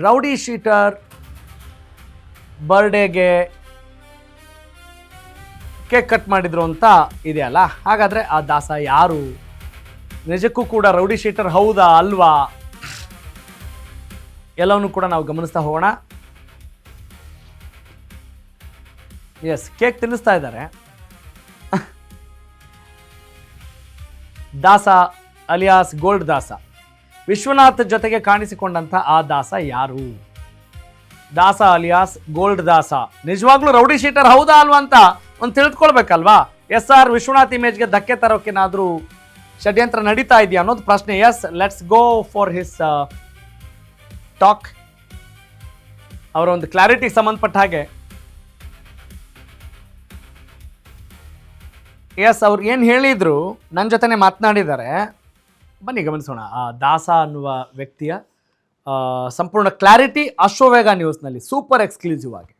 Rowdy sheeter ಬರ್ಡೇಗೆ cake cut ಮಾಡಿದ್ರು ಅಂತ ಇದೆಯಲ್ಲ, ಹಾಗಾದರೆ ಆ ದಾಸ ಯಾರು? ನಿಜಕ್ಕೂ ಕೂಡ ರೌಡಿ ಶೀಟರ್ ಹೌದಾ ಅಲ್ವಾ ಎಲ್ಲವನ್ನೂ ಕೂಡ ನಾವು ಗಮನಿಸ್ತಾ ಹೋಗೋಣ. ಎಸ್, ಕೇಕ್ ತಿನ್ನಿಸ್ತಾ ಇದ್ದಾರೆ. ದಾಸ ಅಲಿಯಾಸ್ ಗೋಲ್ಡ್ ದಾಸ, ವಿಶ್ವನಾಥ್ ಜೊತೆಗೆ ಕಾಣಿಸಿಕೊಂಡಂಥ ಆ ದಾಸ ಯಾರು? ದಾಸ ಅಲಿಯಾಸ್ ಗೋಲ್ಡ್ ದಾಸ ನಿಜವಾಗ್ಲೂ ರೌಡಿ ಶೀಟರ್ ಹೌದಾ ಅಲ್ವಾ ಅಂತ ಒಂದು ತಿಳಿದುಕೊಳ್ಬೇಕಲ್ವಾ? SR ವಿಶ್ವನಾಥ್ ಇಮೇಜ್ಗೆ ಧಕ್ಕೆ ತರೋಕ್ಕೇನಾದರೂ ಷಡ್ಯಂತ್ರ ನಡೀತಾ ಇದೆಯಾ ಅನ್ನೋದು ಪ್ರಶ್ನೆ. Yes, let's go for his talk. ಅವರ ಒಂದು ಕ್ಲಾರಿಟಿಗೆ ಸಂಬಂಧಪಟ್ಟ ಹಾಗೆ ಎಸ್, ಅವ್ರು ಏನು ಹೇಳಿದ್ರು ನನ್ನ ಜೊತೆನೆ ಮಾತನಾಡಿದ್ದಾರೆ. ಬನ್ನಿ ಗಮನಿಸೋಣ ಆ ದಾಸ ಅನ್ನುವ ವ್ಯಕ್ತಿಯ ಸಂಪೂರ್ಣ ಕ್ಲಾರಿಟಿ ಅಶ್ವವೇಗ ನ್ಯೂಸ್ನಲ್ಲಿ ಸೂಪರ್ ಎಕ್ಸ್ಕ್ಲೂಸಿವ್ ಆಗಿ.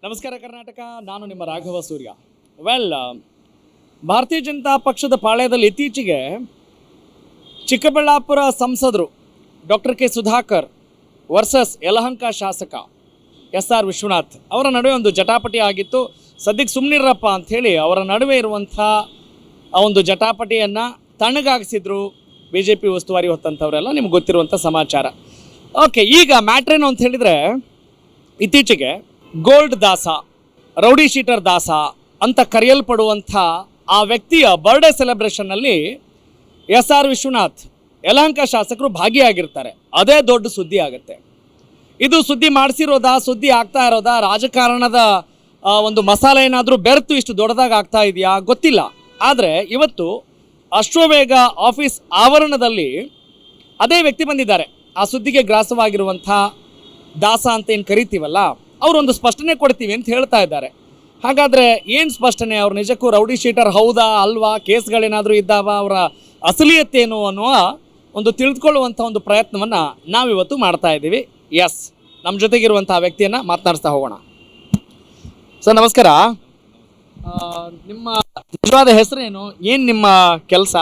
ನಮಸ್ಕಾರ ಕರ್ನಾಟಕ, ನಾನು ನಿಮ್ಮ ರಾಘವ ಸೂರ್ಯ. ವೆಲ್, ಭಾರತೀಯ ಜನತಾ ಪಕ್ಷದ ಪಾಳ್ಯದಲ್ಲಿ ಇತ್ತೀಚೆಗೆ ಚಿಕ್ಕಬಳ್ಳಾಪುರ ಸಂಸದರು doctor K Sudhakar versus Yelahanka ಶಾಸಕ SR ವಿಶ್ವನಾಥ್ ಅವರ ನಡುವೆ ಒಂದು ಜಟಾಪಟಿ ಆಗಿತ್ತು. ಸದ್ಯಕ್ಕೆ ಸುಮ್ಮನಿರಪ್ಪ ಅಂಥೇಳಿ ಅವರ ನಡುವೆ ಇರುವಂಥ ಆ ಒಂದು ಜಟಾಪಟಿಯನ್ನು ತಣ್ಣಗಾಗಿಸಿದ್ರು BJP ಉಸ್ತುವಾರಿ ಹೊತ್ತಂಥವರೆಲ್ಲ, ನಿಮ್ಗೆ ಗೊತ್ತಿರುವಂಥ ಸಮಾಚಾರ. ಓಕೆ, ಈಗ ಮ್ಯಾಟ್ರೇನು ಅಂತ ಹೇಳಿದರೆ, ಇತ್ತೀಚೆಗೆ ಗೋಲ್ಡ್ ದಾಸ, ರೌಡಿ ಶೀಟರ್ ದಾಸ ಅಂತ ಕರೆಯಲ್ಪಡುವಂಥ ಆ ವ್ಯಕ್ತಿಯ ಬರ್ಡೇ ಸೆಲೆಬ್ರೇಷನ್ನಲ್ಲಿ SR ವಿಶ್ವನಾಥ್ ಯಲಹಂಕ ಶಾಸಕರು ಭಾಗಿಯಾಗಿರ್ತಾರೆ. ಅದೇ ದೊಡ್ಡ ಸುದ್ದಿ ಆಗುತ್ತೆ. ಇದು ಸುದ್ದಿ ಮಾಡಿಸಿರೋದಾ, ಸುದ್ದಿ ಆಗ್ತಾ ಇರೋದಾ, ರಾಜಕಾರಣದ ಒಂದು ಮಸಾಲೆ ಏನಾದರೂ ಬೆರೆತು ಇಷ್ಟು ದೊಡ್ಡದಾಗಿ ಆಗ್ತಾ ಇದೆಯಾ ಗೊತ್ತಿಲ್ಲ. ಆದರೆ ಇವತ್ತು ಅಶ್ವವೇಗ ಆಫೀಸ್ ಆವರಣದಲ್ಲಿ ಅದೇ ವ್ಯಕ್ತಿ ಬಂದಿದ್ದಾರೆ. ಆ ಸುದ್ದಿಗೆ ಗ್ರಾಸವಾಗಿರುವಂಥ ದಾಸ ಅಂತ ಏನು ಕರಿತೀವಲ್ಲ, ಅವರೊಂದು ಸ್ಪಷ್ಟನೆ ಕೊಡ್ತೀವಿ ಅಂತ ಹೇಳ್ತಾ ಇದ್ದಾರೆ. ಹಾಗಾದರೆ ಏನು ಸ್ಪಷ್ಟನೆ? ಅವ್ರು ನಿಜಕ್ಕೂ ರೌಡಿ ಶೀಟರ್ ಹೌದಾ ಅಲ್ವಾ, ಕೇಸ್ಗಳೇನಾದರೂ ಇದ್ದಾವ, ಅವರ ಅಸಲಿಯತ್ತೇನು ಅನ್ನುವ ಒಂದು ತಿಳಿದುಕೊಳ್ಳುವಂಥ ಒಂದು ಪ್ರಯತ್ನವನ್ನು ನಾವಿವತ್ತು ಮಾಡ್ತಾ ಇದ್ದೀವಿ. ಎಸ್, ನಮ್ಮ ಜೊತೆಗಿರುವಂಥ ವ್ಯಕ್ತಿಯನ್ನು ಮಾತನಾಡಿಸ್ತಾ ಹೋಗೋಣ. ಸರ್ ನಮಸ್ಕಾರ. ನಿಮ್ಮ ನಿಜವಾದ ಹೆಸರೇನು, ಏನು ನಿಮ್ಮ ಕೆಲಸ?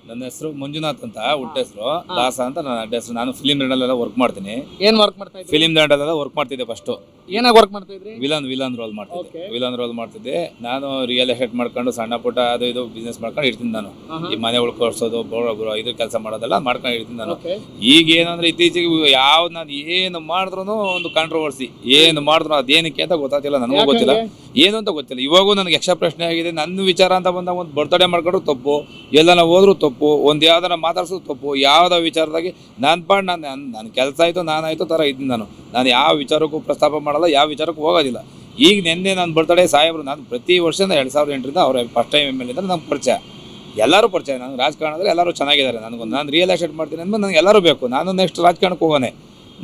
ನನ್ನ ಹೆಸರು ಮಂಜುನಾಥ್ ಅಂತ, ಹುಟ್ಟ ಹೆಸರು. ದಾಸ ಅಂತ ನನ್ನ ಅಡ್ಡ ಹೆಸರು. ನಾನು ಫಿಲಿಂ ದಂಡಲ್ಲೆಲ್ಲ ವರ್ಕ್ ಮಾಡ್ತೀನಿ. ಏನು ವರ್ಕ್ ಮಾಡ್ತಾ ಇದ್ದೀರಿ? ಫಿಲಿಂ ದಂಡಲ್ಲೆಲ್ಲ ವರ್ಕ್ ಮಾಡ್ತಿದ್ದೆ. ಫಸ್ಟ್ ಏನಾಗ ವರ್ಕ್ ಮಾಡ್ತಾ ಇದ್ರಿ? ವಿಲನ್ ರೋಲ್ ಮಾಡ್ತಿದ್ದೆ. ವಿಲನ್ ರೋಲ್ ಮಾಡ್ತಿದ್ದೆ. ನಾನು ರಿಯಲ್ ಎಸ್ಟೇಟ್ ಮಾಡ್ಕೊಂಡು ಸಣ್ಣ ಪುಟ್ಟ ಅದು ಇದು ಬಿಸ್ನೆಸ್ ಮಾಡ್ಕೊಂಡು ಇರ್ತೀನಿ. ನಾನು ಈ ಮನೆ ಉಳ್ಕೊಳ್ಸೋದು, ಇದು ಕೆಲಸ ಮಾಡೋದೆಲ್ಲ ಮಾಡ್ಕೊಂಡು ಇರ್ತೀನಿ ನಾನು. ಈಗ ಏನಂದ್ರೆ ಇತ್ತೀಚೆಗೆ ಯಾವ್ದು ನಾನು ಏನು ಮಾಡಿದ್ರು ಒಂದು ಕಾಂಟ್ರವರ್ಸಿ, ಏನು ಮಾಡಿದ್ರು ಅದೇನಕ್ಕೆ ಅಂತ ಗೊತ್ತಾಗ್ತಿಲ್ಲ, ನನಗೂ ಗೊತ್ತಿಲ್ಲ, ಏನು ಅಂತ ಗೊತ್ತಿಲ್ಲ. ಇವಾಗೂ ನನಗೆ ಯಕ್ಷ ಪ್ರಶ್ನೆ ಆಗಿದೆ. ನನ್ನ ವಿಚಾರ ಅಂತ ಬಂದಾಗ ಒಂದು ಬರ್ತಡೇ ಮಾಡ್ಕೊಂಡ್ರು ತಪ್ಪು, ಎಲ್ಲ ಹೋದ್ರು ತಪ್ಪು, ಒಂದು ಯಾವ್ದಾರ ಮಾತಾಡ್ಸೋದು ತಪ್ಪು. ಯಾವುದೋ ವಿಚಾರದಾಗಿ ನನ್ನ ಕೆಲಸ ಆಯಿತು, ನಾನಾಯಿತು ಥರ ಇದ್ದೀನಿ ನಾನು ಯಾವ ವಿಚಾರಕ್ಕೂ ಪ್ರಸ್ತಾಪ ಮಾಡಲ್ಲ, ಯಾವ ವಿಚಾರಕ್ಕೂ ಹೋಗೋದಿಲ್ಲ. ಈಗ ನಿನ್ನೆ ನನ್ನ ಬರ್ತಡೇ ಸಾಹೇಬರು, ನಾನು ಪ್ರತಿ ವರ್ಷ 2008ರಿಂದ ಅವ್ರ ಫಸ್ಟ್ ಟೈಮ್ MLA ಇದ್ದಾರೆ. ನಮ್ಗೆ ಪರಿಚಯ, ಎಲ್ಲರೂ ಪರಿಚಯ. ನನಗೆ ರಾಜಕಾರಣದಲ್ಲಿ ಎಲ್ಲರೂ ಚೆನ್ನಾಗಿದ್ದಾರೆ. ನಾನು ರಿಯಲ್ ಎಸ್ಟೇಟ್ ಮಾಡ್ತೀನಿ ಅಂದ್ಮೇಲೆ ನನಗೆ ಎಲ್ಲರೂ ಬೇಕು. ನಾನು ನೆಕ್ಸ್ಟ್ ರಾಜಕಾರಣಕ್ಕೆ ಹೋಗೋನೆ.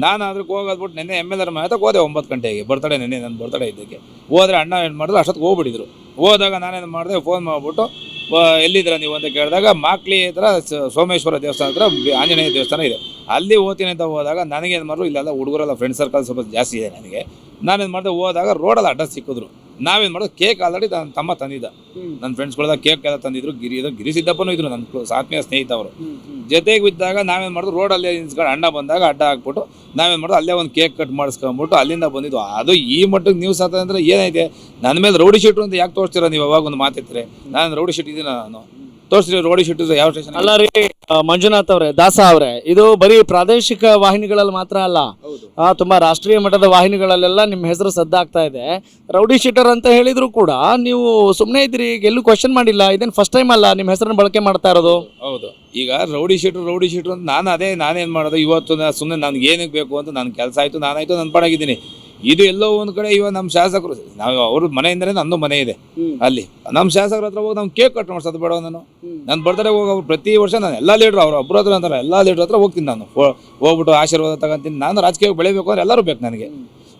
ನಾನು ಅದಕ್ಕೆ ಹೋಗೋದ್ಬಿಟ್ಟು ನಿನ್ನೆ MLA ಮನೆಗೆ ಹೋದೆ 9 ಗಂಟೆಗೆ. ಬರ್ತಡೇ ನಿನ್ನೆ ನನ್ನ ಬರ್ತಡೇ ಇದ್ದಕ್ಕೆ ಹೋದರೆ ಅಣ್ಣ ಏನು ಮಾಡಿದ್ರು, ಅಷ್ಟೊತ್ತಿಗೆ ಹೋಗ್ಬಿಟ್ಟಿದ್ರು. ಹೋದಾಗ ನಾನೇನು ಮಾಡಿದೆ, ಫೋನ್ ಮಾಡಿಬಿಟ್ಟು ಎಲ್ಲಿದ್ದೀರ ನೀವು ಅಂತ ಕೇಳಿದಾಗ, ಮಾಕ್ಲಿ ಹತ್ರ ಸೋಮೇಶ್ವರ ದೇವಸ್ಥಾನ ಹತ್ರ ಆಂಜನೇಯ ದೇವಸ್ಥಾನ ಇದೆ, ಅಲ್ಲಿ ಹೋಗ್ತೀನಿ ಅಂತ ಹೋದಾಗ ನನಗೇನು ಮಾಡಿದ್ರು, ಇಲ್ಲೆಲ್ಲ ಹುಡುಗರೆಲ್ಲ ಫ್ರೆಂಡ್ ಸರ್ಕಲ್ ಸ್ವಲ್ಪ ಜಾಸ್ತಿ ಇದೆ ನನಗೆ. ನಾನೇನು ಮಾಡಿದೆ, ಹೋದಾಗ ರೋಡಲ್ಲಿ ಅಡ್ಡ ಸಿಕ್ಕಿದ್ರು. ನಾವೇನು ಮಾಡೋದು, ಕೇಕ್ ಆಲ್ರೆಡಿ ನನ್ನ ತಮ್ಮ ತಂದಿದ್ದ, ನನ್ನ ಫ್ರೆಂಡ್ಸ್ಗಳೆಲ್ಲ ಕೇಕ್ ಎಲ್ಲ ತಂದಿದ್ರು. ಗಿರಿ ಸಿದ್ದಪ್ಪನೂ ಇದ್ರು, ನನ್ನ ಆತ್ಮೀಯ ಸ್ನೇಹಿತ ಅವರು. ಜೊತೆಗೆ ಬಿದ್ದಾಗ ನಾವೇನು ಮಾಡಿದ್ರು, ರೋಡಲ್ಲೇ ನಿಲ್ಸ್ಕೊಂಡು ಅಣ್ಣ ಬಂದಾಗ ಅಡ್ಡ ಹಾಕ್ಬಿಟ್ಟು ನಾವೇನು ಮಾಡೋದು, ಅಲ್ಲೇ ಒಂದು ಕೇಕ್ ಕಟ್ ಮಾಡಿಸ್ಕೊಂಬಿಟ್ಟು ಅಲ್ಲಿಂದ ಬಂದಿದ್ದು. ಅದು ಈ ಮಟ್ಟಿಗೆ ನ್ಯೂಸ್ ಆಗ್ತದೆ ಅಂದರೆ ಏನೈತೆ, ನನ್ನ ಮೇಲೆ ರೌಡಿ ಶೀಟ್ರು ಅಂತ ಯಾಕೆ ತೋರಿಸ್ತೀರ ನೀವು? ಅವಾಗ ಒಂದು ಮಾತಿರ್ತೀರಿ, ನಾನು ರೌಡಿ ಶೀಟ್ ಇದ್ದೀನಿ, ನಾನು ತೋರಿಸ್ತೀರಿ ರೌಡಿ ಶೀಟ್ ಯಾವ ಸ್ಟೇಷನ್? ಅಲ್ಲ ರೀ ಮಂಜುನಾಥ್ ಅವರೇ, ದಾಸ ಅವರೇ, ಇದು ಬರೀ ಪ್ರಾದೇಶಿಕ ವಾಹಿನಿಗಳಲ್ಲಿ ಮಾತ್ರ ಅಲ್ಲ, ತುಂಬಾ ರಾಷ್ಟ್ರೀಯ ಮಟ್ಟದ ವಾಹಿನಿಗಳಲ್ಲೆಲ್ಲ ನಿಮ್ಮ ಹೆಸರು ಸದ್ದಾಗ್ತಾ ಇದೆ. ರೌಡಿ ಶೀಟರ್ ಅಂತ ಹೇಳಿದ್ರು ಕೂಡ ನೀವು ಸುಮ್ಮನೆ ಇದ್ರಿ, ಎಲ್ಲೂ ಕ್ವಶನ್ ಮಾಡಿಲ್ಲ. ಇದೇನು ಫಸ್ಟ್ ಟೈಮ್ ಅಲ್ಲ ನಿಮ್ಮ ಹೆಸರನ್ನು ಬಳಕೆ ಮಾಡ್ತಾ ಇರೋದು. ಹೌದು, ಈಗ ರೌಡಿ ಶೀಟ್ರು ಅಂತ ನಾನೇನು ಮಾಡೋದು, ಇವತ್ತು ಸುಮ್ಮನೆ ನನಗೆ ಏನಕ್ಕೆ ಬೇಕು ಅಂತ ನನ್ನ ಕೆಲಸ ಆಯಿತು, ನಾನಾಯಿತು, ನನ್ನ ಪಡಾಗಿದ್ದೀನಿ. ಇದು ಎಲ್ಲೋ ಒಂದು ಕಡೆ ಇವಾಗ ನಮ್ಮ ಶಾಸಕರು, ನಾವು ಅವ್ರ ಮನೆಯಿಂದಲೇ ನಂದು ಮನೆ ಇದೆ ಅಲ್ಲಿ, ನಮ್ಮ ಶಾಸಕರ ಹತ್ರ ಹೋಗಿ ನಾವು ಕೇಕ್ ಕಟ್ ಮಾಡಿಸೋದು ಬೇಡ. ನನ್ನ ಬರ್ತಡೇ ಹೋಗಿ ಅವ್ರು ಪ್ರತಿ ವರ್ಷ ನಾನು ಎಲ್ಲ ಲೀಡ್ರು, ಅವ್ರು ಒಬ್ಬರ ಹತ್ರ ಅಂತಾರೆ, ಎಲ್ಲ ಲೀಡ್ರ್ ಹತ್ರ ಹೋಗ್ತೀನಿ. ನಾನು ಹೋಗ್ಬಿಟ್ಟು ಆಶೀರ್ವಾದ ತಗೊಂತೀನಿ. ನಾನು ರಾಜಕೀಯಕ್ಕೆ ಬೆಳಿಬೇಕು ಅಂದ್ರೆ ಎಲ್ಲರೂ ಬೇಕು ನನಗೆ.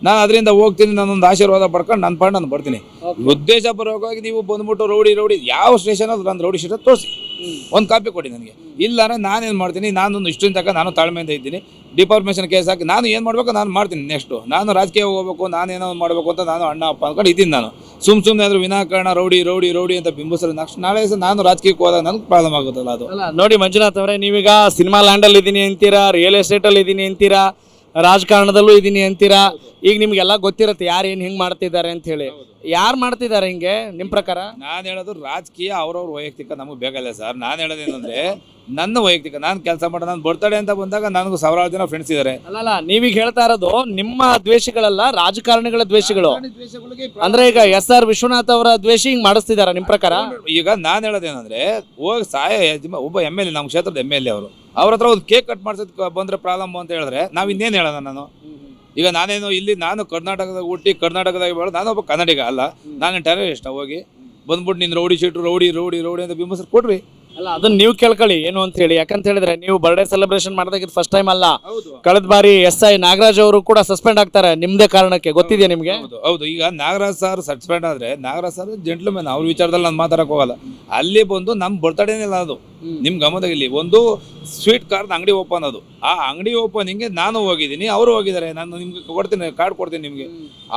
ನಾನು ಅದರಿಂದ ಹೋಗ್ತೀನಿ, ನಾನೊಂದು ಆಶೀರ್ವಾದ ಪಡ್ಕೊಂಡು ನನ್ನ ಪಾಡು ನಾನು ಬರ್ತೀನಿ. ಉದ್ದೇಶ ಪರವಾಗಿ ನೀವು ಬಂದ್ಬಿಟ್ಟು ರೌಡಿ ಯಾವ ಸ್ಟೇಷನ್ ಅದು ನಾನು ರೌಡಿ ಶೀಟ್ ತೋರಿಸಿ, ಒಂದು ಕಾಪಿ ಕೊಡಿ ನನಗೆ. ಇಲ್ಲ ಅಂದರೆ ನಾನೇನು ಮಾಡ್ತೀನಿ, ನಾನು ಇಷ್ಟೊಂದು ತನಕ ನಾನು ತಾಳ್ಮೆಯಿಂದ ಇದ್ದೀನಿ. ಡಿಫಾರ್ಮೇಷನ್ ಕೇಸ್ ಹಾಕಿ ನಾನು ಏನು ಮಾಡಬೇಕು ನಾನು ಮಾಡ್ತೀನಿ. ನೆಕ್ಸ್ಟು ನಾನು ರಾಜಕೀಯ ಹೋಗಬೇಕು, ನಾನೇನೋ ಮಾಡಬೇಕು ಅಂತ ನಾನು ಅಣ್ಣ ಅಪ್ಪ ಅಂದ್ಕೊಂಡು ಇದ್ದೀನಿ. ನಾನು ಸುಮ್ಮನೆ ಆದರೂ ವಿನಾಕಾರಣ ರೌಡಿ ರೌಡಿ ರೌಡಿ ಅಂತ ಬಿಂಬಿಸಿದ್ರೆ ನಾಳೆ ದಿವಸ ನಾನು ರಾಜಕೀಯಕ್ಕೆ ಹೋದಾಗ ನನಗೆ ಪ್ರಾಬ್ಲಮ್ ಆಗುತ್ತಲ್ಲ ಅದು. ಅಲ್ಲ ನೋಡಿ ಮಂಜುನಾಥ್ ಅವರೇ, ನೀವೀಗ ಸಿನಿಮಾ ಲ್ಯಾಂಡಲ್ಲಿ ಇದ್ದೀನಿ ಅಂತೀರಾ, ರಿಯಲ್ ಎಸ್ಟೇಟಲ್ಲಿ ಇದ್ದೀನಿ ಅಂತೀರಾ, ರಾಜಕಾರಣದಲ್ಲೂ ಇದ್ದೀನಿ ಅಂತೀರಾ. ಈಗ ನಿಮ್ಗೆಲ್ಲ ಗೊತ್ತಿರುತ್ತೆ ಯಾರು ಏನು ಹಿಂಗೆ ಮಾಡ್ತಿದ್ದಾರೆ ಅಂತ ಹೇಳಿ. ಯಾರು ಮಾಡ್ತಿದ್ದಾರೆ ಹಿಂಗೆ ನಿಮ್ಮ ಪ್ರಕಾರ? ನಾನು ಹೇಳೋದು ರಾಜಕೀಯ ಅವ್ರವ್ರ ವೈಯಕ್ತಿಕ ನಮಗೆ ಬೇಕಲ್ಲ ಸರ್. ನಾನು ಹೇಳೋದೇನಂದ್ರೆ ನನ್ನ ವೈಯಕ್ತಿಕ ನಾನು ಕೆಲಸ ಮಾಡೋ ನಾನು ಬರ್ತಡೆ ಅಂತ ಬಂದಾಗ ನನಗೂ ಸಾವಿರಾರು ಜನ ಫ್ರೆಂಡ್ಸ್ ಇದ್ದಾರೆ. ಅಲ್ಲಲ್ಲ, ನೀವೀಗ ಹೇಳ್ತಾ ಇರೋದು ನಿಮ್ಮ ದ್ವೇಷಗಳಲ್ಲ, ರಾಜಕಾರಣಿಗಳ ದ್ವೇಷಗಳು. ಅಂದ್ರೆ ಈಗ SR ವಿಶ್ವನಾಥ್ ಅವರ ದ್ವೇಷ ಹಿಂಗ್ ಮಾಡಿಸ್ತಿದಾರ ನಿಮ್ಮ ಪ್ರಕಾರ? ಈಗ ನಾನು ಹೇಳೋದೇನಂದ್ರೆ ಹೋಗಿ ಒಬ್ಬ MLA, ನಮ್ಮ ಕ್ಷೇತ್ರದ MLA ಅವರು ಅವ್ರ ಹತ್ರ ಒಂದು ಕೇಕ್ ಕಟ್ ಮಾಡ್ಸೋದಕ್ಕೆ ಬಂದ್ರೆ ಪ್ರಾಬ್ಲಮ್ ಅಂತ ಹೇಳಿದ್ರೆ ನಾವು ಇನ್ನೇನು ಹೇಳೋಣ? ಈಗ ನಾನೇನು ಇಲ್ಲಿ ನಾನು ಕರ್ನಾಟಕದಾಗ ಹುಟ್ಟಿ ಕರ್ನಾಟಕದಾಗ ಬೆಳೆದು ನಾನು ಒಬ್ಬ ಕನ್ನಡಿಗ ಅಲ್ಲ, ನಾನು ಟೆರರಿಸ್ಟ್. ಹೋಗಿ ಬಂದ್ಬಿಟ್ಟು ನೀನು ರೌಡಿ ಶೀಟ್ರು ರೌಡಿ ರೌಡಿ ರೌಡಿ ಅಂತ ಬಿಂಬಿಸ್ರು ಕೊಡ್ರಿ. ಅಲ್ಲ, ಅದನ್ನ ನೀವು ಕೇಳ್ಕೊಳ್ಳಿ ಏನು ಅಂತ ಹೇಳಿ. ಯಾಕಂತ ಹೇಳಿದ್ರೆ ನೀವು ಬರ್ಡೇ ಸೆಲೆಬ್ರೇಷನ್ ಮಾಡಿದಾಗ ಇದು ಫಸ್ಟ್ ಟೈಮ್ ಅಲ್ಲ. ಕಳೆದ ಬಾರಿ SI ನಾಗರಾಜ್ ಅವರು ಕೂಡ ಸಸ್ಪೆಂಡ್ ಆಗ್ತಾರೆ ನಿಮ್ದೇ ಕಾರಣಕ್ಕೆ, ಗೊತ್ತಿದೆಯಾ ನಿಮ್ಗೆ? ಹೌದು. ಈಗ ನಾಗರಾಜ್ ಸರ್ ಸಸ್ಪೆಂಡ್ ಆದ್ರೆ ನಾಗರಾಜ್ ಸರ್ ಜೆಂಟ್ಲ್ಮನ್, ಅವ್ರ ವಿಚಾರದಲ್ಲಿ ನಾನು ಮಾತಾಡಕ್ ಹೋಗಲ್ಲ. ಅಲ್ಲಿ ಬಂದು ನಮ್ಮ ಬರ್ತಡೇನಿಲ್ಲ ಅದು. ನಿಮ್ ಗಮನದಾಗ ಇಲ್ಲಿ ಒಂದು ಸ್ವೀಟ್ ಕಾರ್ಡ್ ಅಂಗಡಿ ಓಪನ್, ಅದು ಆ ಅಂಗಡಿ ಓಪನಿಂಗ್ಗೆ ನಾನು ಹೋಗಿದ್ದೀನಿ, ಅವರು ಹೋಗಿದ್ದಾರೆ. ನಾನು ನಿಮ್ಗೆ ಕೊಡ್ತೀನಿ, ಕಾರ್ಡ್ ಕೊಡ್ತೀನಿ ನಿಮ್ಗೆ.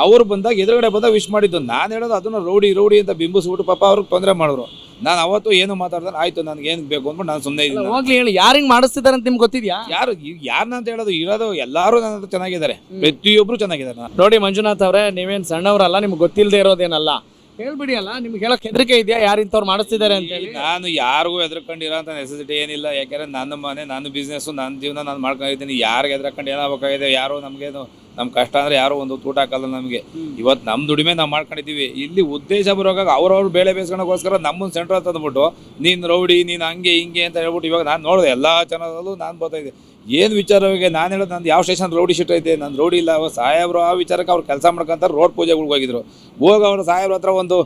ಅವ್ರು ಬಂದಾಗ ಎದುರುಗಡೆ ಬಂದಾಗ ವಿಶ್ ಮಾಡಿದ್ದು. ನಾನು ಹೇಳೋದು ಅದನ್ನ ರೌಡಿ ರೌಡಿ ಅಂತ ಬಿಂಬಿಸ್ಬಿಟ್ಟು ಪಾಪ ಅವ್ರಿಗೆ ತೊಂದರೆ ಮಾಡಿದ್ರು. ನಾನು ಅವತ್ತು ಏನು ಮಾತಾಡ್ತಾರೆ, ಆಯ್ತು ನನಗೆ ಏನು ಬೇಕು ಅಂದ್ಬಿಟ್ಟು ನಾನು ಸುಮ್ಮನೆ ಇದ್ದೀನಿ. ಹೋಗ್ಲಿ ಹೇಳಿ, ಯಾರು ಹಿಂಗ್ ಮಾಡಿಸ್ತಿದ್ದಾರೆ ಅಂತ ನಿಮ್ಗೆ ಗೊತ್ತಿದ್ಯಾ? ಯಾರನ್ನ ಹೇಳೋದು, ಇರೋದು ಎಲ್ಲರೂ ನನ್ನ ಹತ್ರ ಚೆನ್ನಾಗಿದ್ದಾರೆ, ಪ್ರತಿಯೊಬ್ರು ಚೆನ್ನಾಗಿದ್ದಾರೆ. ನೋಡಿ ಮಂಜುನಾಥ್ ಅವರೇ, ನೀವೇನು ಸಣ್ಣವರಲ್ಲ, ನಿಮ್ಗೆ ಗೊತ್ತಿಲ್ಲದೆ ಇರೋದೇನಲ್ಲ. ಹೇಳ್ಬಿಡಿ ಅಲ್ಲ, ನಿಮ್ಗೆ ಹೇಳಕ್ ಹೆದರಿಕೆ ಇದೆಯಾ ಯಾರು ಇಂಥವ್ರು ಮಾಡಿಸ್ತಿದ್ದಾರೆ ಅಂತ ಹೇಳಿ? ನಾನು ಯಾರಿಗೂ ಹೆದರ್ಕೊಂಡಿರೋ ಅಂತ ನೆಸೆಸಿಟಿ ಏನಿಲ್ಲ. ಯಾಕೆಂದ್ರೆ ನನ್ನ ಮನೆ, ನನ್ನ ಬಿಸ್ನೆಸ್ಸು, ನನ್ನ ಜೀವನ ನಾನು ಮಾಡ್ಕೊಂಡಿದ್ದೀನಿ. ಯಾರಿಗೆ ಹೆದರ್ಕೊಂಡು ಏನಾಗಬೇಕಾಗಿದೆ? ಯಾರೋ ನಮಗೇನು ನಮ್ಮ ಕಷ್ಟ ಅಂದರೆ ಯಾರೋ ಒಂದು ಊಟ ಹಾಕಲ್ಲ ನಮಗೆ. ಇವತ್ತು ನಮ್ಮ ದುಡಿಮೆ ನಾವು ಮಾಡ್ಕೊಂಡಿದ್ದೀವಿ. ಇಲ್ಲಿ ಉದ್ದೇಶ ಬರೋವಾಗ ಅವ್ರವ್ರು ಬೇಳೆ ಬೇಯಿಸ್ಕೊಳಕ್ಕೋಸ್ಕರ ನಮ್ಮನ್ನು ಸೆಂಟ್ರ್ ತಂದ್ಬಿಟ್ಟು ನೀನು ರೌಡಿ, ನೀನು ಹಂಗೆ ಹಿಂಗೆ ಅಂತ ಹೇಳ್ಬಿಟ್ಟು ಇವಾಗ ನಾನು ನೋಡಿದೆ ಎಲ್ಲ ಚಾನಲಲ್ಲೂ ನಾನು ಬರ್ತಾಯಿದ್ದೆ. ಏನು ವಿಚಾರವಾಗಿ ನಾನು ಹೇಳೋದು, ನಂದು ಯಾವ ಸ್ಟೇಷನ್ ರೌಡಿ ಶೀಟ್ ಐತೆ, ನಾನು ರೌಡಿ ಇಲ್ಲ. ಸಾಹೇಬ್ರು ಆ ವಿಚಾರಕ್ಕೆ ಅವ್ರು ಕೆಲಸ ಮಾಡ್ಕೊಂತಾರೆ, ರೋಡ್ ಪೂಜೆಗಳಿಗೆ ಹೋಗಿದ್ರು. ಅವ್ರು ಸಾಹೇಬ್ರ ಹತ್ರ ಒಂದು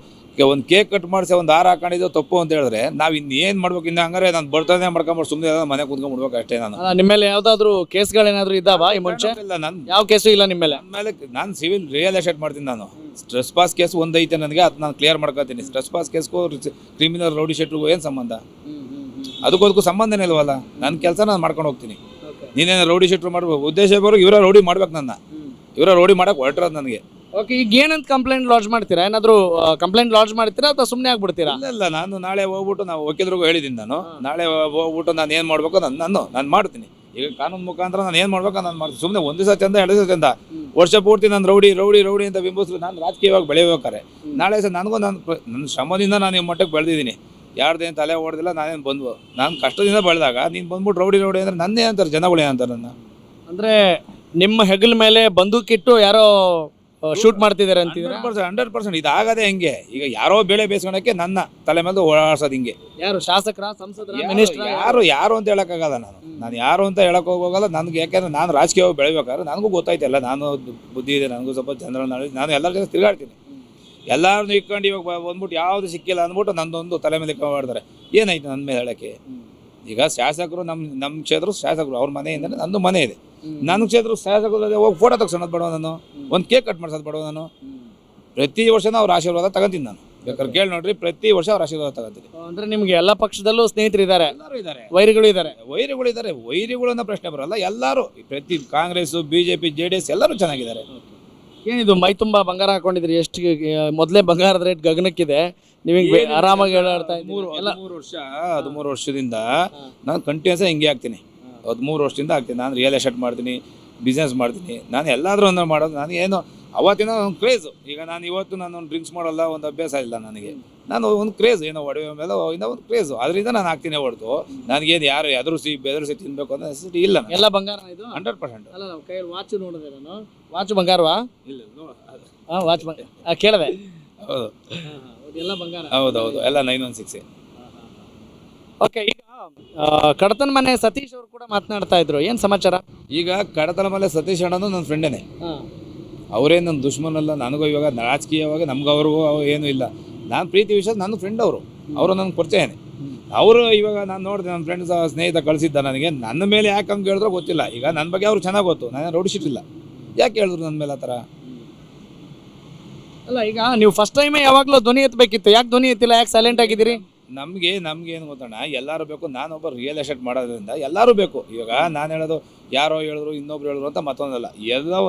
ಕೇಕ್ ಕಟ್ ಮಾಡಿಸಿ ಒಂದು ಹಾರ ಹಾಕೊಂಡಿದ್ದು ತಪ್ಪು ಅಂತ ಹೇಳಿದ್ರೆ ನಾವು ಇನ್ನೇನು ಮಾಡ್ಬೇಕು? ಇನ್ನು ಹಂಗಾರೆ ನಾನು ಬರ್ತಡೇ ಮಾಡ್ಕೊಂಬಿಟ್ಟು ಸುಮ್ಮನೆ ಮನೆ ಕುಂತ್ಕೊಂಡ್ಬಿಡ್ಬೇಕು ಅಷ್ಟೇ. ನಾನು ನಿಮ್ಮ ಮೇಲೆ ಯಾವ್ದಾದ್ರು ಕೇಸ್ಗಳೇನಾದ್ರು ಇದ್ದಾವ ಈ ಮುಂಚೆ? ಇಲ್ಲ, ನಾನು ಯಾವ ಕೇಸು ಇಲ್ಲ ನಿಮ್ಮ ಮೇಲೆ. ನಾನು ಸಿವಿಲ್ ರಿಯಲ್ ಎಸ್ಟೇಟ್ ಮಾಡ್ತೀನಿ. ನಾನು ಸ್ಟ್ರೆಸ್ ಪಾಸ್ ಕೇಸ್ ಒಂದು ಐತೆ ನನಗೆ, ಅದು ನಾನು ಕ್ಲಿಯರ್ ಮಾಡ್ಕೊತೀನಿ. ಸ್ಟ್ರೆಸ್ ಪಾಸ್ ಕೇಸ್ಗೂ ಕ್ರಿಮಿನಲ್ ರೌಡಿ ಶೀಟ್ರಿಗೂ ಏನು ಸಂಬಂಧ? ಅದಕ್ಕೂ ಸಂಬಂಧನೇ ಇಲ್ವಲ್ಲ. ನನ್ನ ಕೆಲಸ ನಾನು ಮಾಡ್ಕೊಂಡು ಹೋಗ್ತೀನಿ. ನೀನೇನು ರೌಡಿ ಶೀಟ್ರು ಮಾಡ್ಬೇಕು ಉದ್ದೇಶ ಬರೋದು ಇವರ ರೌಡಿ ಮಾಡ್ಬೇಕು, ನನ್ನ ಇವರ ರೌಡಿ ಮಾಡಕ್ಕೆ ಹೊರಟಿರೋದು ನನಗೆ. ಓಕೆ, ಈಗ ಏನಂತ ಕಂಪ್ಲೇಂಟ್ ಲಾಂಚ್ ಮಾಡ್ತೀರಾ? ಏನಾದರೂ ಕಂಪ್ಲೇಂಟ್ ಲಾಂಚ್ ಮಾಡ್ತೀರಾ ಅಥವಾ ಸುಮ್ಮನೆ ಆಗ್ಬಿಡ್ತೀರಾ? ಇಲ್ಲ, ನಾನು ನಾಳೆ ಹೋಗ್ಬಿಟ್ಟು ನಾವು ವಕೀಲರಿಗೂ ಹೇಳಿದ್ದೀನಿ. ನಾನು ನಾಳೆ ಹೋಗ್ಬಿಟ್ಟು ನಾನು ಏನು ಮಾಡಬೇಕು ನಾನು ಮಾಡ್ತೀನಿ. ಈಗ ಕಾನೂನು ಮುಖಾಂತರ ನಾನು ಏನು ಮಾಡ್ಬೇಕು ನಾನು ಮಾಡ್ತೀನಿ. ಸುಮ್ಮನೆ ಒಂದು ದಿವಸ ಚಂದ, 2 ದಿವಸ ಚಂದ, ವರ್ಷ ಪೂರ್ತಿ ನಾನು ರೌಡಿ ರೌಡಿ ರೌಡಿ ಅಂತ ಬಿಂಬಿಸ್ರು ನಾನು ರಾಜಕೀಯವಾಗಿ ಬೆಳೆಯಬೇಕಾರೆ ನಾಳೆ ಸಹ ನನಗೂ ನನ್ನ ಶ್ರಮದಿಂದ ನಾನು ಈ ಮಟ್ಟಕ್ಕೆ ಬೆಳೆದಿದ್ದೀನಿ. ಯಾರ್ದೇನು ತಲೆ ಹೊಡೆದಿಲ್ಲ, ನಾನೇನು ಬಂದ್ವು ನಾನು ಕಷ್ಟದಿಂದ ಬೆಳೆದಾಗ ನೀನು ಬಂದ್ಬಿಟ್ಟು ರೌಡಿ ರೌಡಿ ಅಂದರೆ ನನ್ನೇ ಅಂತಾರೆ ಜನಗಳೇ ಅಂತಾರೆ. ನನ್ನ ಅಂದರೆ ನಿಮ್ಮ ಹೆಗಲ ಮೇಲೆ ಬಂದೂಕಿಟ್ಟು ಯಾರೋ ಶೂಟ್ ಮಾಡ್ತಿದ್ದಾರೆ ಅಂತಿದ್ರೆ 100% ಇದಾಗದೆ ಹೆಂಗೆ? ಈಗ ಯಾರೋ ಬೇಳೆ ಬೇಯಿಸ್ಕೊಳಕ್ಕೆ ನನ್ನ ತಲೆ ಮೇಲೆ ಓಡಾಡ್ಸೋದು ಹಿಂಗೆ. ಯಾರು ಶಾಸಕರ, ಸಂಸದರ, ಮಿನಿಸ್ಟರ್? ಯಾರು ಅಂತ ಹೇಳೋಕ್ಕಾಗಲ್ಲ. ನಾನು ಯಾರು ಅಂತ ಹೇಳಕ್ಕೆ ಹೋಗೋಗಲ್ಲ ನನಗೆ. ಯಾಕೆಂದ್ರೆ ನಾನು ರಾಜಕೀಯವಾಗಿ ಬೆಳಿಬೇಕಾದ್ರೆ ನನಗೂ ಗೊತ್ತಾಯ್ತಲ್ಲ, ನಾನು ಬುದ್ಧಿ ಇದೆ, ನನಗೂ ಸ್ವಲ್ಪ ಜನರಲ್ ನಾಲೆಡ್ಜ್. ನಾನು ಎಲ್ಲರ ಜೊತೆ ತಿರುಗಾಡ್ತೀನಿ. ಎಲ್ಲರನ್ನೂ ಇಟ್ಕೊಂಡು ಇವಾಗ ಬಂದ್ಬಿಟ್ಟು ಯಾವುದು ಸಿಕ್ಕಿಲ್ಲ ಅಂದ್ಬಿಟ್ಟು ನಂದೊಂದು ತಲೆ ಮೇಲೆ ಮಾಡ್ತಾರೆ. ಏನಾಯ್ತು ನನ್ನ ಮೇಲೆ ಹೇಳೋಕ್ಕೆ? ಈಗ ಶಾಸಕರು ನಮ್ಮ ಕ್ಷೇತ್ರ ಶಾಸಕರು, ಅವ್ರ ಮನೆಯಿಂದ ನಂದು ಮನೆ ಇದೆ. ನನ್ನ ಕ್ಷೇತ್ರ ಶಾಸಕರು ಹೋಗಿ ಫೋಟೋ ತೆಗ್ಸೋದು ಬೇಡವ, ನಾನು ಒಂದು ಕೇಕ್ ಕಟ್ ಮಾಡ್ಸೋದು ಬೇಡವ. ನಾನು ಪ್ರತಿ ವರ್ಷನೂ ಅವ್ರ ಆಶೀರ್ವಾದ ತಗೊಂತೀನಿ. ನಾನು ಬೇಕಾದ್ರೆ ಕೇಳಿ ನೋಡ್ರಿ, ಪ್ರತಿ ವರ್ಷ ಅವ್ರ ಆಶೀರ್ವಾದ ತಗೊಂತೀನಿ. ಅಂದರೆ ನಿಮಗೆ ಎಲ್ಲ ಪಕ್ಷದಲ್ಲೂ ಸ್ನೇಹಿತರು ಇದ್ದಾರೆ, ಎಲ್ಲರೂ ಇದ್ದಾರೆ, ವೈರಿಗಳು ಇದ್ದಾರೆ. ವೈರಿಗಳು ಅನ್ನೋ ಪ್ರಶ್ನೆ ಬರಲ್ಲ. ಎಲ್ಲರೂ ಪ್ರತಿ ಕಾಂಗ್ರೆಸ್, BJP, JDS ಎಲ್ಲರೂ ಚೆನ್ನಾಗಿದ್ದಾರೆ. ಏನಿದು ಮೈ ತುಂಬ ಬಂಗಾರ ಹಾಕೊಂಡಿದ್ರಿ? ಎಷ್ಟು ಮೊದಲೇ ಬಂಗಾರದ ರೇಟ್ ಗಗನಕ್ಕಿದೆ, ನೀವೀಗ ಆರಾಮಾಗಿ ಹೇಳಾಡ್ತಾ ಇದ್ದೀರಿ. 13 ವರ್ಷದಿಂದ ನಾನು ಕಂಟಿನ್ಯೂಸ್ ಹಿಂಗೆ ಆಗ್ತೀನಿ. 13 ವರ್ಷದಿಂದ ಆಗ್ತೀನಿ. ನಾನು ರಿಯಲ್ ಎಸ್ಟೇಟ್ ಮಾಡ್ತೀನಿ, ಬಿಸ್ನೆಸ್ ಮಾಡ್ತೀನಿ. ನಾನು ಎಲ್ಲಾದರೂ ಒಂದು ಮಾಡೋದು. ನನಗೇನು ಅವತ್ತಿನ ಒಂದು ಕ್ರೇಜು. ಈಗ ನಾನು ಇವತ್ತು ನಾನು ಡ್ರಿಂಕ್ಸ್ ಮಾಡಲ್ಲ, ಒಂದು ಅಭ್ಯಾಸ ಇಲ್ಲ ನನಗೆ. ನಾನು ಒಂದು ಕ್ರೇಜ್, ಏನೋ ಒಡವೆ ಮೇಲೆ ಇನ್ನೂ ಒಂದು ಕ್ರೇಜು, ಅದರಿಂದ ನಾನು ಆಗ್ತೀನಿ ಹೊರತು ನನಗೇನು ಯಾರು ಬೆದರಿಸಿ ತಿನ್ಬೇಕು ಅನ್ನೋ ನೆಸೆಸಿಟಿ ಇಲ್ಲ. ಎಲ್ಲ ಬಂಗಾರ ಇದು 100%. ಅಲ್ಲ, ನಮ್ಮ ಕೈಯಲ್ಲಿ ವಾಚ್ ನೋಡಿದೆ ನಾನು. ವಾಚ್ ಬಂಗಾರವಾ? ಇಲ್ಲ, ಹಾಂ, ವಾಚ್ ಕೇಳಿದೆ. ಹೌದು, ಎಲ್ಲ ಬಂಗಾರ. ಹೌದೌದು, ಎಲ್ಲ 916. ಓಕೆ, ಈಗ ಕಡತನ ಮನೆ ಸತೀಶ್ ಅವರು ಕೂಡ ಮಾತನಾಡ್ತಾ ಇದ್ರು. ಏನು ಸಮಾಚಾರ? ಈಗ ಕಡತನ ಮನೆ ಸತೀಶ್ ಅಣ್ಣನು ನನ್ನ ಫ್ರೆಂಡೇನೆ. ಅವರೇನು ನನ್ನ ದುಶ್ಮನಲ್ಲ. ನನಗೂ ಇವಾಗ ರಾಜಕೀಯವಾಗಿ ನಮ್ಗೆ ಅವ್ರಿಗೂ ಏನೂ ಇಲ್ಲ. ನಾನು ಪ್ರೀತಿ ವಿಷಯ ನನ್ನ ಫ್ರೆಂಡ್ ಅವರು ನನಗೆ ಪರಿಚಯನೇ. ಅವರು ಇವಾಗ ನಾನು ನೋಡಿದೆ, ನನ್ನ ಫ್ರೆಂಡ್ಸ್ ಸ್ನೇಹಿತ ಕಳಿಸಿದ್ದ ನನಗೆ. ನನ್ನ ಮೇಲೆ ಯಾಕೆ ಹಂಗೆ ಹೇಳಿದ್ರೋ ಗೊತ್ತಿಲ್ಲ. ಈಗ ನನ್ನ ಬಗ್ಗೆ ಅವ್ರಿಗೆ ಚೆನ್ನಾಗಿ ಗೊತ್ತು, ನಾನು ರೌಡಿ ಶೀಟ್ ಇಲ್ಲ. ಯಾಕೆ ಹೇಳಿದ್ರು ನನ್ನ ಮೇಲೆ ಆ ಥರ? ಅಲ್ಲ, ಈಗ ನೀವು ಫಸ್ಟ್ ಟೈಮೇ ಯಾವಾಗಲೂ ಧ್ವನಿ ಎತ್ತಬೇಕಿತ್ತು, ಯಾಕೆ ಧ್ವನಿ ಎತ್ತಿಲ್ಲ? ಯಾಕೆ ಸೈಲೆಂಟ್ ಆಗಿದ್ದೀರಿ? ನಮಗೆ ಏನು ಗೊತ್ತಣ್ಣ, ಎಲ್ಲರೂ ಬೇಕು. ನಾನೊಬ್ಬ ರಿಯಲ್ ಎಸ್ಟೇಟ್ ಮಾಡೋದ್ರಿಂದ ಎಲ್ಲರೂ ಬೇಕು. ಇವಾಗ ನಾನು ಹೇಳೋದು ಯಾರೋ ಹೇಳಿದ್ರು ಇನ್ನೊಬ್ರು ಹೇಳಿದ್ರು ಅಂತ ಮತ್ತೊಂದಲ್ಲ,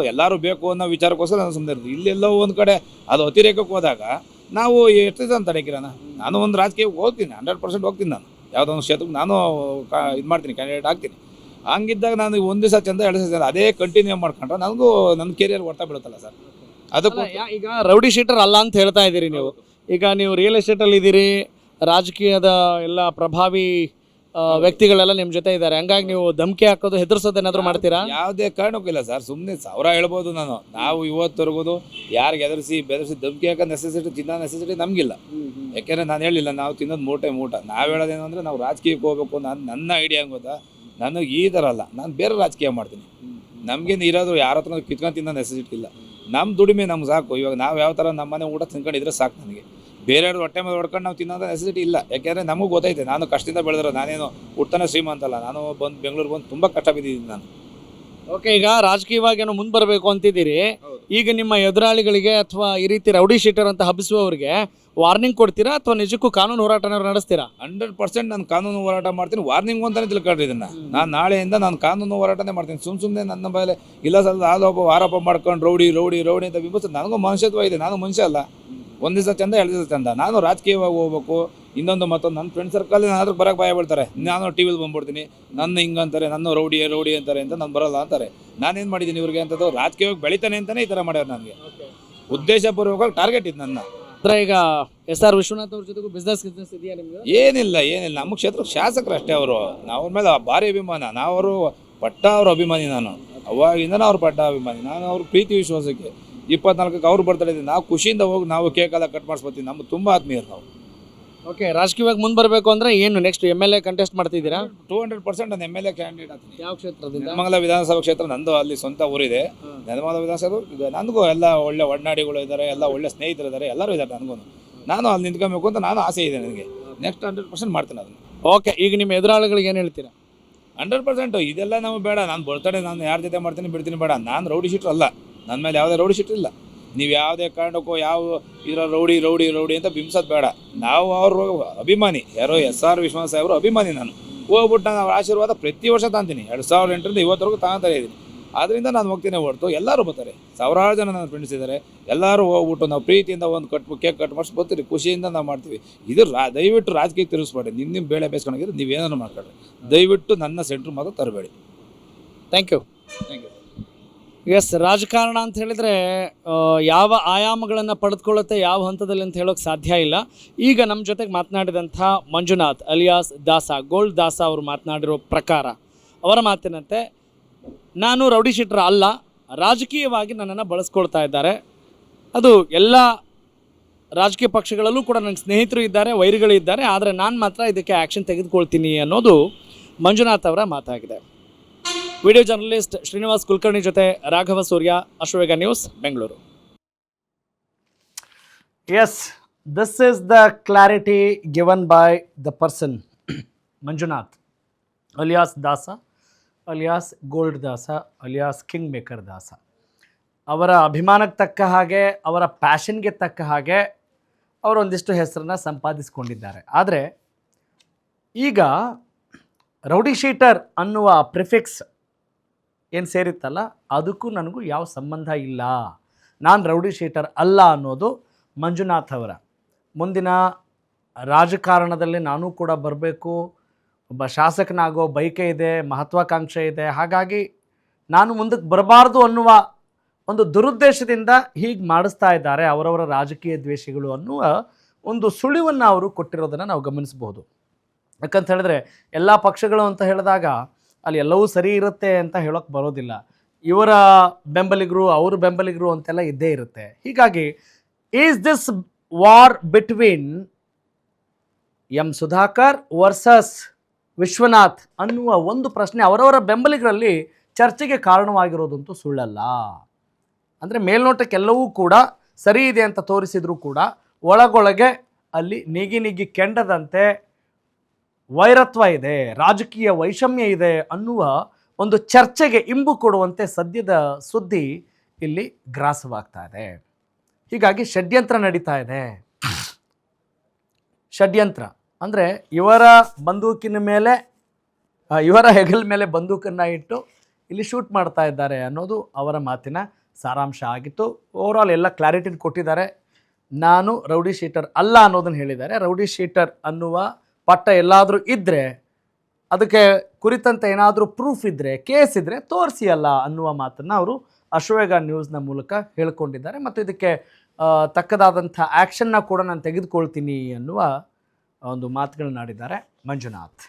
ಎಲ್ಲರೂ ಬೇಕು ಅನ್ನೋ ವಿಚಾರಕ್ಕೋಸ್ಕರ ನಾನು ಸುಮ್ಮನೆ ಇರ್ತೀನಿ. ಇಲ್ಲೆಲ್ಲೋ ಒಂದು ಕಡೆ ಅದು ಅತಿರೇಕಕ್ಕೆ ಹೋದಾಗ ನಾವು ಎಷ್ಟು ಅಂತ ತಡೆಕಿರೋಣ. ನಾನು ಒಂದು ರಾಜಕೀಯಕ್ಕೆ ಹೋಗ್ತೀನಿ, 100% ಹೋಗ್ತೀನಿ. ನಾನು ಯಾವುದೋ ಒಂದು ಕ್ಷೇತ್ರಕ್ಕೆ ನಾನು ಇದು ಮಾಡ್ತೀನಿ, ಕ್ಯಾಂಡಿಡೇಟ್ ಆಗ್ತೀನಿ. ಹಂಗಿದ್ದಾಗ ನಾನು ಒಂದು ದಿವಸ ಚಂದ 2 ದಿವಸ ಅದೇ ಕಂಟಿನ್ಯೂ ಮಾಡ್ಕೊಂಡ್ರೆ ನನಗೂ ನನ್ನ ಕೆರಿಯರ್ ಹೊಡ್ತಾ ಬೀಳುತ್ತಲ್ಲ ಸರ್. ಅದಕ್ಕೂ ಈಗ ರೌಡಿ ಶೀಟರ್ ಅಲ್ಲ ಅಂತ ಹೇಳ್ತಾ ಇದ್ದೀರಿ ನೀವು. ಈಗ ನೀವು ರಿಯಲ್ ಎಸ್ಟೇಟಲ್ಲಿ ಇದ್ದೀರಿ, ರಾಜಕೀಯದ ಎಲ್ಲ ಪ್ರಭಾವಿ ವ್ಯಕ್ತಿಗಳೆಲ್ಲ ನಿಮ್ಮ ಜೊತೆ ಇದ್ದಾರೆ, ಹಂಗಾಗಿ ನೀವು ಧಮಕಿ ಹಾಕೋದು ಹೆದರ್ಸೋದು ಏನಾದರೂ ಮಾಡ್ತೀರಾ? ಯಾವುದೇ ಕಾರಣಕ್ಕೂ ಇಲ್ಲ ಸರ್. ಸುಮ್ಮನೆ 1000 ಹೇಳ್ಬೋದು ನಾವು ಇವತ್ತರೆಗೂ ಯಾರಿಗೆ ಬೆದರಿಸಿ ಧಮಕಿ ಹಾಕೋ ನೆಸೆಸಿಟಿ, ತಿನ್ನೋ ನೆಸೆಸಿಟಿ ನಮಗಿಲ್ಲ. ಯಾಕೆಂದರೆ ನಾನು ಹೇಳಿಲ್ಲ, ನಾವು ತಿನ್ನೋದು ಮೂಟ. ನಾವು ಹೇಳೋದೇನು ಅಂದರೆ ನಾವು ರಾಜಕೀಯಕ್ಕೆ ಹೋಗ್ಬೇಕು. ನನ್ನ ಐಡಿಯಾ ಗೊತ್ತಾ, ನನಗೆ ಈ ಥರ ಅಲ್ಲ, ನಾನು ಬೇರೆ ರಾಜಕೀಯ ಮಾಡ್ತೀನಿ. ನಮಗೇನು ಇರೋದು ಯಾರ ಹತ್ರ ಕಿತ್ಕೊಂಡು ತಿನ್ನೋ ನೆಸೆಸಿಟಿ ಇಲ್ಲ. ನಮ್ಮ ದುಡಿಮೆ ನಮ್ಗೆ ಸಾಕು. ಇವಾಗ ನಾವು ಯಾವ ಥರ ನಮ್ಮ ಮನೆ ಊಟ ತಿನ್ಕೊಂಡಿದ್ರೆ ಸಾಕು ನನಗೆ. ಬೇರೆಯವ್ರು ಹೊಟ್ಟೆ ಮೇಲೆ ಹೊಡ್ಕೊಂಡು ನಾವು ತಿನ್ನೋದು ನೆಸೆಸಿಟಿ ಇಲ್ಲ. ಯಾಕೆಂದರೆ ನಮಗೂ ಗೊತ್ತೈತೆ, ನಾನು ಕಷ್ಟದಿಂದ ಬೆಳೆದಿರೋ, ನಾನೇನು ಹುಟ್ಟನೇ ಶ್ರೀಮಂತ ಅಲ್ಲ. ನಾನು ಬೆಂಗಳೂರಿಗೆ ಬಂದು ತುಂಬ ಕಷ್ಟ ಬಿದ್ದಿದ್ದೀನಿ ನಾನು. ಓಕೆ, ಈಗ ರಾಜಕೀಯವಾಗಿ ಏನೋ ಮುಂದೆ ಬರಬೇಕು ಅಂತಿದ್ದೀರಿ. ಈಗ ನಿಮ್ಮ ಎದುರಾಳಿಗಳಿಗೆ ಅಥವಾ ಈ ರೀತಿ ರೌಡಿ ಶೀಟರ್ ಅಂತ ಹಬ್ಬಿಸುವವರಿಗೆ ವಾರ್ನಿಂಗ್ ಕೊಡ್ತೀರಾ ಅಥವಾ ನಿಜಕ್ಕೂ ಕಾನೂನು ಹೋರಾಟನ ನಡೆಸ್ತೀರಾ? 100% ನಾನು ಕಾನೂನು ಹೋರಾಟ ಮಾಡ್ತೀನಿ. ವಾರ್ನಿಂಗ್ ಅಂತಾನೆ ತಿಳ್ಕೊಂಡ್ರಿ ಇದನ್ನು. ನಾನು ನಾಳೆಯಿಂದ ನಾನು ಕಾನೂನು ಹೋರಾಟನೇ ಮಾಡ್ತೀನಿ. ಸುಮ್ಮನೆ ನನ್ನ ಮೇಲೆ ಇಲ್ಲ ಸಲ್ಲ ಆರೋಪ ಮಾಡ್ಕೊಂಡು ರೌಡಿ ಅಂತ ಬಿಂಬಿಸ್. ನನಗೂ ಮನುಷ್ಯತ್ವ ಇದೆ, ನಾನು ಮನುಷ್ಯ ಅಲ್ಲ. ಒಂದು ದಿವಸ ಚಂದ 2 ದಿವಸ ಚಂದ. ನಾನು ರಾಜಕೀಯವಾಗಿ ಹೋಗ್ಬೇಕು. ಇನ್ನೊಂದು ಮತ್ತೊಂದು ನನ್ನ ಫ್ರೆಂಡ್ ಸರ್ಕಲ್ ಏನಾದರೂ ಬರೋಕ್ಕೆ ಭಯ ಬೀಳ್ತಾರೆ. ನಾನು ಟಿ ವಿಲಿ ಬಂದ್ಬಿಡ್ತೀನಿ, ನನ್ನ ಹಿಂಗಂತಾರೆ, ನನ್ನ ರೌಡಿ ಅಂತಾರೆ ಅಂತ ನಾನು ಬರಲ್ಲ ಅಂತಾರೆ. ನಾನೇನು ಮಾಡಿದ್ದೀನಿ ಇವ್ರಿಗೆ ಅಂತದ್ದು, ರಾಜಕೀಯವಾಗಿ ಬೆಳಿತಾನೆ ಅಂತಲೇ ಈ ಥರ ಮಾಡ್ಯಾರ. ನನಗೆ ಉದ್ದೇಶಪೂರ್ವಕವಾಗಿ ಟಾರ್ಗೆಟ್ ಇದು ನನ್ನ. ಅಂದರೆ ಈಗ SR ವಿಶ್ವನಾಥ್ ಅವ್ರ ಜೊತೆಗೂ ಬಿಸ್ನೆಸ್ ಇದೆಯಾ ನಿಮಗೆ? ಏನಿಲ್ಲ. ನಮ್ಮ ಕ್ಷೇತ್ರಕ್ಕೆ ಶಾಸಕರು ಅಷ್ಟೇ ಅವರು. ನಾವು ಅವ್ರ ಮೇಲೆ ಭಾರಿ ಅಭಿಮಾನ. ನಾವು ಅವರು ಪಟ್ಟ ಅವ್ರ ಅಭಿಮಾನಿ. ನಾನು ಅವಾಗಿಂದ ಅವ್ರ ಪಟ್ಟ ಅಭಿಮಾನಿ. ನಾನು ಅವ್ರ ಪ್ರೀತಿ ವಿಶ್ವಾಸಕ್ಕೆ 24ಕ್ಕೆ ಅವ್ರು ಬರ್ತಾರೆ. ನಾವು ಖುಷಿಯಿಂದ ಹೋಗಿ ನಾವು ಕೇಕೆಲ್ಲ ಕಟ್ ಮಾಡಿಸ್ಕೊತೀವಿ. ನಮ್ಗೆ ತುಂಬ ಆತ್ಮೀಯರು ನಾವು. ಓಕೆ, ರಾಜಕೀಯವಾಗಿ ಮುಂದೆ ಬರಬೇಕು ಅಂದರೆ ಏನು ನೆಕ್ಸ್ಟ್ MLA ಕಂಟೆಸ್ಟ್ ಮಾಡ್ತಿದ್ದೀರಾ? 200% ನಾನು MLA ಕ್ಯಾಂಡಿಡೇಟ್ ಆಗ್ತೀನಿ. ಯಾವ ಕ್ಷೇತ್ರದಿಂದ? ನೆಲಮಂಗಲ ವಿಧಾನಸಭಾ ಕ್ಷೇತ್ರ ನಂದು. ಅಲ್ಲಿ ಸ್ವಂತ ಊರಿದೆ ನೆಲಮಂಗಲ ವಿಧಾನಸಭಾ. ನನಗೂ ಎಲ್ಲ ಒಳ್ಳೆ ಒಡನಾಡಿಗಳು ಇದ್ದಾರೆ, ಎಲ್ಲ ಒಳ್ಳೆ ಸ್ನೇಹಿತರು ಇದ್ದಾರೆ, ಎಲ್ಲರೂ ಇದ್ದಾರೆ ನನಗೂ. ನಾನು ಅಲ್ಲಿ ನಿಂತ್ಕೊಬೇಕು ಅಂತ ನಾನು ಆಸೆ ಇದೆ ನನಗೆ. ನೆಕ್ಸ್ಟ್ 100% ಮಾಡ್ತೀನಿ ಅದನ್ನು. ಓಕೆ, ಈಗ ನಿಮ್ಮ ಎದುರಾಳಿಗಳಿಗೆ ಏನು ಹೇಳ್ತೀರಾ? 100% ಇದೆಲ್ಲ ನಮಗೆ ಬೇಡ. ನಾನು ಬರ್ತಡೆ ನಾನು ಯಾರ ಜೊತೆ ಮಾಡ್ತೀನಿ ಬಿಡ್ತೀನಿ ಬೇಡ. ನಾನು ರೌಡಿ ಶೀಟ್ರ್ ಅಲ್ಲ. ನನ್ನ ಮೇಲೆ ಯಾವುದೇ ರೌಡಿ ಶೀಟ್ರ್ ಇಲ್ಲ. ನೀವು ಯಾವುದೇ ಕಾರಣಕ್ಕೂ ಯಾವ ಇದರ ರೌಡಿ ಅಂತ ಬಿಂಬಿಸೋದು ಬೇಡ. ನಾವು ಅವ್ರ ಅಭಿಮಾನಿ. ಯಾರೋ SR ವಿಶ್ವನಾಥ್ ಸಾಹೇಬರು ಅಭಿಮಾನಿ. ನಾನು ಹೋಗ್ಬಿಟ್ಟು ನಾನು ಅವ್ರ ಆಶೀರ್ವಾದ ಪ್ರತಿ ವರ್ಷ ತಾಂತೀನಿ. 2008ರಿಂದ ಇವತ್ತರೆಗೂ ತಗೊತಾನೆ ಇದ್ದೀನಿ. ಆದ್ದರಿಂದ ನಾನು ಹೋಗ್ತೀನಿ ಹೊರತು ಎಲ್ಲರೂ ಬರ್ತಾರೆ. 1000 ಜನ ನನ್ನ ಫ್ರೆಂಡ್ಸ್ ಇದ್ದಾರೆ. ಎಲ್ಲರೂ ಹೋಗ್ಬಿಟ್ಟು ನಾವು ಪ್ರೀತಿಯಿಂದ ಒಂದು ಕೇಕ್ ಕಟ್ ಮಾಡಿಸಿ ಬರ್ತೀರಿ. ಖುಷಿಯಿಂದ ನಾವು ಮಾಡ್ತೀವಿ. ಇದು ದಯವಿಟ್ಟು ರಾಜಕೀಯಕ್ಕೆ ತಿರುಗಿಸ್ಬೇಡಿ. ನಿಮ್ಮ ಬೇಳೆ ಬೇಯಿಸ್ಕೊಂಡಿದ್ರೆ ನೀವೇನಾದ್ರು ಮಾಡ್ಕೊಳ್ರಿ. ದಯವಿಟ್ಟು ನನ್ನ ಸೆಂಟ್ರ್ ಮಾತ್ರ ತರಬೇಡಿ. Thank you. ಎಸ್, ರಾಜಕಾರಣ ಅಂತ ಹೇಳಿದರೆ ಯಾವ ಆಯಾಮಗಳನ್ನು ಪಡೆದುಕೊಳ್ಳುತ್ತೆ, ಯಾವ ಹಂತದಲ್ಲಿ ಅಂತ ಹೇಳೋಕ್ಕೆ ಸಾಧ್ಯ ಇಲ್ಲ. ಈಗ ನಮ್ಮ ಜೊತೆಗೆ ಮಾತನಾಡಿದಂಥ ಮಂಜುನಾಥ್ ಅಲಿಯಾಸ್ ದಾಸ, ಗೋಲ್ಡ್ ದಾಸ ಅವರು ಮಾತನಾಡಿರೋ ಪ್ರಕಾರ, ಅವರ ಮಾತಿನಂತೆ ನಾನು ರೌಡಿ ಶೀಟರ್ ಅಲ್ಲ, ರಾಜಕೀಯವಾಗಿ ನನ್ನನ್ನು ಬಳಸ್ಕೊಳ್ತಾ ಇದ್ದಾರೆ. ಅದು ಎಲ್ಲ ರಾಜಕೀಯ ಪಕ್ಷಗಳಲ್ಲೂ ಕೂಡ ನನ್ನ ಸ್ನೇಹಿತರು ಇದ್ದಾರೆ, ವೈರಿಗಳು ಇದ್ದಾರೆ, ಆದರೆ ನಾನು ಮಾತ್ರ ಇದಕ್ಕೆ ಆ್ಯಕ್ಷನ್ ತೆಗೆದುಕೊಳ್ತೀನಿ ಅನ್ನೋದು ಮಂಜುನಾಥ್ ಅವರ ಮಾತಾಗಿದೆ. ವಿಡಿಯೋ ಜರ್ನಲಿಸ್ಟ್ ಶ್ರೀನಿವಾಸ್ ಕುಲಕರ್ಣಿ ಜೊತೆ Raghava Surya, Ashwavega news, Bengaluru. Yes, this is the clarity given by the person Manjunath alias Dasa, alias gold Dasa, alias king maker Dasa. ಅವರ ಅಭಿಮಾನಕ್ಕೆ ತಕ್ಕ ಹಾಗೆ, ಅವರ ಪ್ಯಾಷನ್ಗೆ ತಕ್ಕ ಹಾಗೆ ಅವರೊಂದಿಷ್ಟು ಹೆಸರನ್ನು ಸಂಪಾದಿಸಿಕೊಂಡಿದ್ದಾರೆ. ಆದರೆ ಈಗ ರೌಡಿ ಶೀಟರ್ ಅನ್ನುವ ಪ್ರಿಫಿಕ್ಸ್ ಏನು ಸೇರಿತ್ತಲ್ಲ, ಅದಕ್ಕೂ ನನಗೂ ಯಾವ ಸಂಬಂಧ ಇಲ್ಲ, ನಾನು ರೌಡಿ ಶೀಟರ್ ಅಲ್ಲ ಅನ್ನೋದು ಮಂಜುನಾಥ್ ಅವರ. ಮುಂದಿನ ರಾಜಕಾರಣದಲ್ಲಿ ನಾನು ಕೂಡ ಬರಬೇಕು, ಒಬ್ಬ ಶಾಸಕನಾಗೋ ಬಯಕೆ ಇದೆ, ಮಹತ್ವಾಕಾಂಕ್ಷೆ ಇದೆ, ಹಾಗಾಗಿ ನಾನು ಮುಂದಕ್ಕೆ ಬರಬಾರ್ದು ಅನ್ನುವ ಒಂದು ದುರುದ್ದೇಶದಿಂದ ಹೀಗೆ ಮಾಡಿಸ್ತಾ ಇದ್ದಾರೆ ಅವರವರ ರಾಜಕೀಯ ದ್ವೇಷಿಗಳು ಅನ್ನುವ ಒಂದು ಸುಳಿವನ್ನು ಅವರು ಕೊಟ್ಟಿರೋದನ್ನು ನಾವು ಗಮನಿಸಬಹುದು. ಯಾಕಂತ ಹೇಳಿದ್ರೆ ಎಲ್ಲ ಪಕ್ಷಗಳು ಅಂತ ಹೇಳಿದಾಗ ಅಲ್ಲಿ ಎಲ್ಲವೂ ಸರಿ ಇರುತ್ತೆ ಅಂತ ಹೇಳೋಕ್ಕೆ ಬರೋದಿಲ್ಲ. ಇವರ ಬೆಂಬಲಿಗರು, ಅವ್ರ ಬೆಂಬಲಿಗರು ಅಂತೆಲ್ಲ ಇದ್ದೇ ಇರುತ್ತೆ. ಹೀಗಾಗಿ is this war between Sudhakar versus Vishwanath ಅನ್ನುವ ಒಂದು ಪ್ರಶ್ನೆ ಅವರವರ ಬೆಂಬಲಿಗರಲ್ಲಿ ಚರ್ಚೆಗೆ ಕಾರಣವಾಗಿರೋದಂತೂ ಸುಳ್ಳಲ್ಲ. ಅಂದರೆ ಮೇಲ್ನೋಟಕ್ಕೆ ಎಲ್ಲವೂ ಕೂಡ ಸರಿ ಇದೆ ಅಂತ ತೋರಿಸಿದರೂ ಕೂಡ ಒಳಗೊಳಗೆ ಅಲ್ಲಿ ನಿಗಿ ಕೆಂಡದಂತೆ ವೈರತ್ವ ಇದೆ, ರಾಜಕೀಯ ವೈಷಮ್ಯ ಇದೆ ಅನ್ನುವ ಒಂದು ಚರ್ಚೆಗೆ ಇಂಬು ಕೊಡುವಂತೆ ಸದ್ಯದ ಸುದ್ದಿ ಇಲ್ಲಿ ಗ್ರಾಸವಾಗ್ತಾ ಇದೆ. ಹೀಗಾಗಿ ಷಡ್ಯಂತ್ರ ನಡೀತಾ ಇದೆ. ಷಡ್ಯಂತ್ರ ಅಂದರೆ ಇವರ ಬಂದೂಕಿನ ಮೇಲೆ ಇವರ ಹೆಗಲ ಮೇಲೆ ಬಂದೂಕನ್ನು ಇಟ್ಟು ಇಲ್ಲಿ ಶೂಟ್ ಮಾಡ್ತಾ ಇದ್ದಾರೆ ಅನ್ನೋದು ಅವರ ಮಾತಿನ ಸಾರಾಂಶ ಆಗಿತ್ತು. ಓವರಾಲ್ ಎಲ್ಲ ಕ್ಲಾರಿಟಿನ ಕೊಟ್ಟಿದ್ದಾರೆ. ನಾನು ರೌಡಿ ಶೀಟರ್ ಅಲ್ಲ ಅನ್ನೋದನ್ನು ಹೇಳಿದ್ದಾರೆ. ರೌಡಿ ಶೀಟರ್ ಅನ್ನುವ ಪಟ್ಟ ಎಲ್ಲಾದರೂ ಇದ್ದರೆ ಅದಕ್ಕೆ ಕುರಿತಂತೆ ಏನಾದರೂ ಪ್ರೂಫ್ ಇದ್ದರೆ, ಕೇಸ್ ಇದ್ದರೆ ತೋರಿಸಿ ಅಲ್ಲ ಅನ್ನುವ ಮಾತನ್ನು ಅವರು ಅಶ್ವವೇಗ ನ್ಯೂಸ್ನ ಮೂಲಕ ಹೇಳ್ಕೊಂಡಿದ್ದಾರೆ. ಮತ್ತು ಇದಕ್ಕೆ ತಕ್ಕದಾದಂಥ ಆ್ಯಕ್ಷನ್ನ ಕೂಡ ನಾನು ತೆಗೆದುಕೊಳ್ತೀನಿ ಅನ್ನುವ ಒಂದು ಮಾತುಗಳನ್ನಾಡಿದ್ದಾರೆ ಮಂಜುನಾಥ್.